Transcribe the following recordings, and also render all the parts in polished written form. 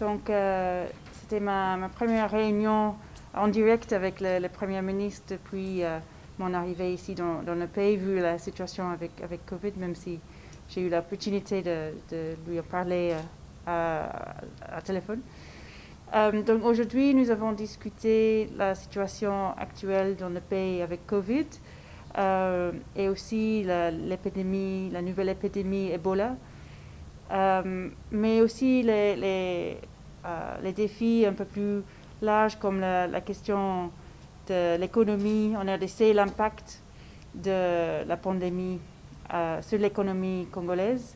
Donc, c'était ma première réunion en direct avec le Premier ministre depuis mon arrivée ici dans le pays, vu la situation avec Covid, même si j'ai eu l'opportunité de lui en parler à téléphone. Donc aujourd'hui, nous avons discuté la situation actuelle dans le pays avec Covid et aussi la nouvelle épidémie Ebola, mais aussi les défis un peu plus larges comme la question de l'économie en RDC, l'impact de la pandémie sur l'économie congolaise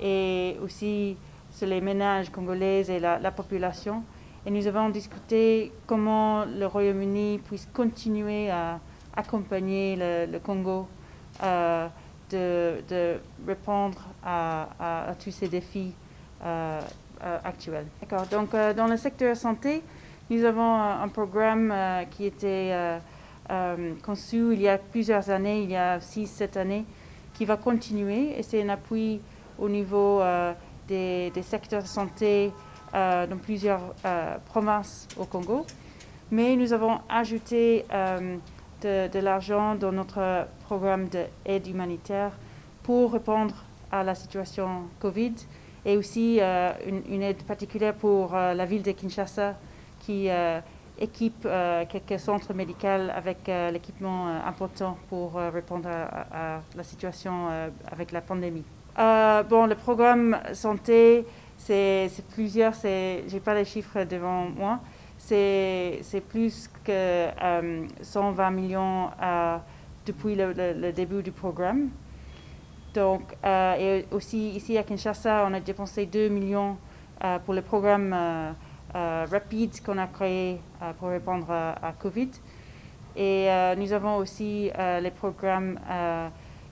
et aussi sur les ménages congolais et la population. Et nous avons discuté comment le Royaume-Uni puisse continuer à accompagner le Congo de répondre à tous ces défis actuels. D'accord. Donc, dans le secteur santé, nous avons un programme qui était conçu il y a plusieurs années, il y a 6-7 années, qui va continuer. Et c'est un appui au niveau des secteurs de santé dans plusieurs provinces au Congo. Mais nous avons ajouté de l'argent dans notre programme d'aide humanitaire pour répondre à la situation Covid et aussi une aide particulière pour la ville de Kinshasa qui équipe quelques centres médicaux avec l'équipement important pour répondre à la situation avec la pandémie. Le programme santé, c'est plusieurs, j'ai pas les chiffres devant moi, c'est plus que 120 millions depuis le début du programme. Donc, et aussi ici à Kinshasa, on a dépensé 2 millions pour le programme rapide qu'on a créé pour répondre à Covid. Et nous avons aussi les programmes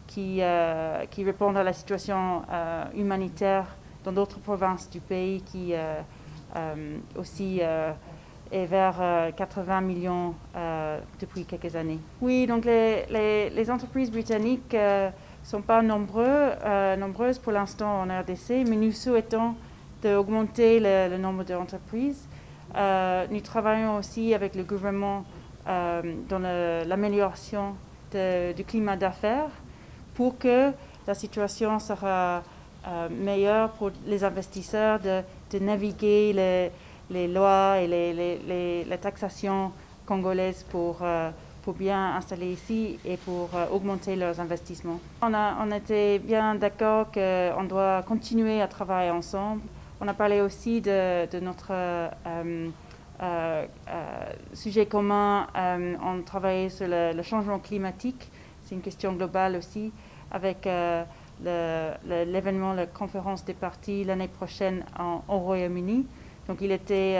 qui répondent à la situation humanitaire dans d'autres provinces du pays qui aussi est vers 80 millions depuis quelques années. Oui, donc les entreprises britanniques sont pas nombreuses pour l'instant en RDC, mais nous souhaitons d'augmenter le nombre d'entreprises. Nous travaillons aussi avec le gouvernement dans l'amélioration du climat d'affaires pour que la situation sera meilleure pour les investisseurs de naviguer les lois et la taxation congolaise pour bien installer ici et pour augmenter leurs investissements. On était bien d'accord qu'on doit continuer à travailler ensemble. On a parlé aussi de notre sujet commun. On travaillait sur le changement climatique. C'est une question globale aussi, avec l'événement, la conférence des partis l'année prochaine au Royaume-Uni. Donc il était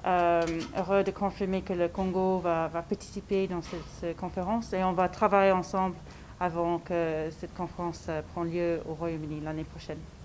heureux de confirmer que le Congo va participer dans cette conférence et on va travailler ensemble avant que cette conférence prenne lieu au Royaume-Uni l'année prochaine.